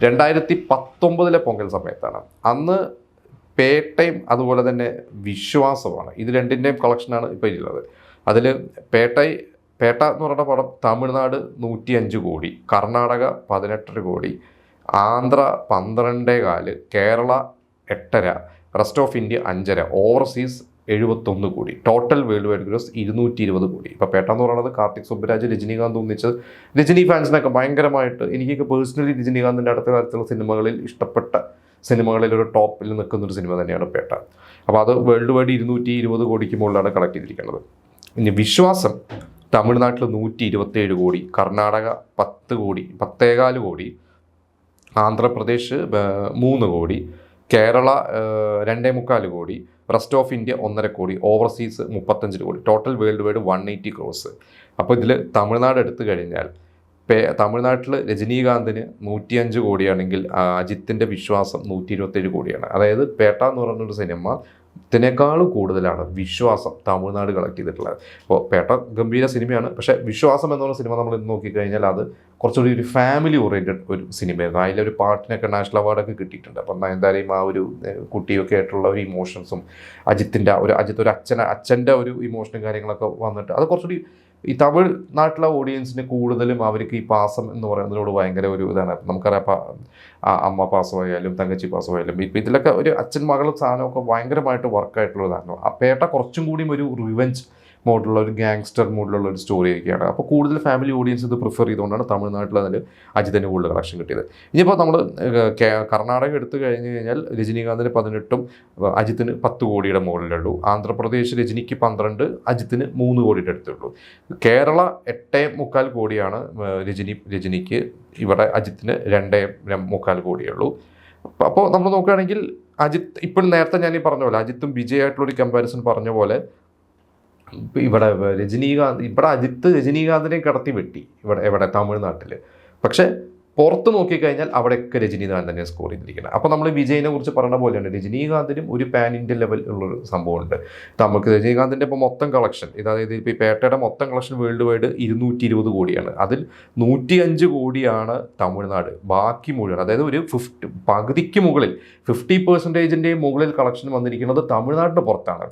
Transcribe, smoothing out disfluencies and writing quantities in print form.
2019 പൊങ്കൽ സമയത്താണ്. അന്ന് പേട്ടയും അതുപോലെ തന്നെ വിശ്വാസമാണ്, ഇത് രണ്ടിൻ്റെയും കളക്ഷനാണ് ഇപ്പോൾ ഉള്ളത്. അതിൽ പേട്ട എന്ന് പറയുന്ന പടം തമിഴ്നാട് 105 കോടി, കർണാടക 18 കോടി, Andhra 12.4, Kerala 8.5, rest of India 5.5, overseas 71 കോടി, ടോട്ടൽ വേൾഡ് വൈഡ് ഗ്രോസ് 220 കോടി. ഇപ്പോൾ പേട്ട എന്ന് പറയുന്നത് കാർത്തിക് സുബ്ബരാജ്, രജനീകാന്ത് ഒന്നിച്ചത്, രജനി ഫാൻസിനൊക്കെ ഭയങ്കരമായിട്ട്, എനിക്കൊക്കെ പേഴ്സണലി രജനീകാന്തിൻ്റെ അടുത്ത കാലത്തുള്ള സിനിമകളിൽ ഇഷ്ടപ്പെട്ട സിനിമകളിൽ ഒരു ടോപ്പിൽ നിൽക്കുന്നൊരു സിനിമ തന്നെയാണ് പേട്ട. അപ്പോൾ അത് വേൾഡ് വൈഡ് 220 കോടിക്ക് മുകളിലാണ് കളക്ട് ചെയ്തിരിക്കുന്നത്. ഇനി വിശ്വാസം തമിഴ്നാട്ടിൽ 127 കോടി, കർണാടക 10 കോടി, 10.4 കോടി, ആന്ധ്രാപ്രദേശ് 3 കോടി, കേരള 2.25 കോടി, റെസ്റ്റ് ഓഫ് ഇന്ത്യ 1.5 കോടി, ഓവർസീസ് 35 കോടി, ടോട്ടൽ വേൾഡ് വൈഡ് 180 ക്രോസ്. അപ്പോൾ ഇതിൽ തമിഴ്നാട് എടുത്തു കഴിഞ്ഞാൽ തമിഴ്നാട്ടിൽ രജനീകാന്തിന് 105 കോടിയാണെങ്കിൽ അജിത്തിൻ്റെ വിശ്വാസം 127 കോടിയാണ്. അതായത് പേട്ട എന്ന് പറയുന്നൊരു സിനിമ ഇതിനേക്കാളും കൂടുതലാണ് വിശ്വാസം തമിഴ്നാട് കളക്ട് ചെയ്തിട്ടുള്ളത്. അപ്പോൾ പേട്ട ഗംഭീര സിനിമയാണ്, പക്ഷേ വിശ്വാസം എന്ന് പറയുന്ന സിനിമ നമ്മൾ ഇന്ന് നോക്കിക്കഴിഞ്ഞാൽ അത് കുറച്ചുകൂടി ഒരു ഫാമിലി ഓറിയൻറ്റഡ് ഒരു സിനിമയായിരുന്നു. അതിലൊരു പാട്ടിനൊക്കെ നാഷണൽ അവാർഡൊക്കെ കിട്ടിയിട്ടുണ്ട്. അപ്പം എന്തായാലും ആ ഒരു കുട്ടിയൊക്കെ ആയിട്ടുള്ള ഒരു ഇമോഷൻസും അജിത്തിൻ്റെ ഒരു അച്ഛൻ്റെ ഒരു ഇമോഷനും കാര്യങ്ങളൊക്കെ വന്നിട്ട് അത് കുറച്ചുകൂടി ഈ തമിഴ്നാട്ടിലെ ഓഡിയൻസിന് കൂടുതലും അവർക്ക് ഈ പാസം എന്ന് പറയുന്നതിനോട് ഭയങ്കര ഒരു ഇതാണ്. നമുക്കറിയാം അമ്മ പാസമായാലും തങ്കച്ചി പാസമായാലും ഇപ്പോൾ ഇതിലൊക്കെ ഒരു അച്ഛൻ മകളും സാധനമൊക്കെ ഭയങ്കരമായിട്ട് വർക്കായിട്ടുള്ളതാണ്. ആ പേട്ട കുറച്ചും കൂടിയും ഒരു റിവെഞ്ച് മോഡുള്ള ഒരു ഗാങ്സ്റ്റർ മോഡിലുള്ള ഒരു സ്റ്റോറിയൊക്കെയാണ്. അപ്പോൾ കൂടുതൽ ഫാമിലി ഓഡിയൻസ് ഇത് പ്രിഫർ ചെയ്തുകൊണ്ടാണ് തമിഴ്നാട്ടിൽ അതിൽ അജിത്തിന് കൂടുതൽ കളക്ഷൻ കിട്ടിയത്. ഇനിയിപ്പോൾ നമ്മൾ കർണാടക എടുത്തു കഴിഞ്ഞ് കഴിഞ്ഞാൽ രജനീകാന്തിന് 18ഉം അജിത്തിന് 10 കോടിയുടെ മുകളിലുള്ളൂ. ആന്ധ്രാപ്രദേശ് രജനിക്ക് 12, അജിത്തിന് 3 കോടിയുടെ അടുത്തുള്ളൂ. കേരള 8.25 കോടിയാണ് രജനിക്ക്, ഇവിടെ അജിത്തിന് 2.25 കോടിയുള്ളൂ. അപ്പോൾ നമ്മൾ നോക്കുകയാണെങ്കിൽ അജിത്ത് ഇപ്പോൾ നേരത്തെ ഞാൻ ഈ പറഞ്ഞ പോലെ അജിത്തും വിജയായിട്ടുള്ളൊരു കമ്പാരിസൺ പറഞ്ഞ പോലെ ഇവിടെ അജിത്ത് രജനീകാന്തിനെ കടത്തി വെട്ടി ഇവിടെ തമിഴ്നാട്ടിൽ. പക്ഷേ പുറത്ത് നോക്കിക്കഴിഞ്ഞാൽ അവിടെയൊക്കെ രജനീകാന്ത് തന്നെ സ്കോർ ചെയ്തിരിക്കുന്നത്. അപ്പോൾ നമ്മൾ വിജയിനെ കുറിച്ച് പറഞ്ഞ പോലെയാണ് രജനീകാന്തിനും ഒരു പാൻ ഇന്ത്യൻ ലെവൽ ഉള്ളൊരു സംഭവമുണ്ട്. നമുക്ക് രജനീകാന്തിൻ്റെ ഇപ്പോൾ മൊത്തം കളക്ഷൻ, അതായത് ഇപ്പോൾ ഈ പേട്ടയുടെ മൊത്തം കളക്ഷൻ വേൾഡ് വൈഡ് 220 കോടിയാണ്. അതിൽ 105 കോടിയാണ് തമിഴ്നാട്, ബാക്കി മുഴുവൻ അതായത് ഒരു പകുതിക്ക് മുകളിൽ 50%-ൻ്റെയും മുകളിൽ കളക്ഷൻ വന്നിരിക്കുന്നത് തമിഴ്നാടിന് പുറത്താണ്.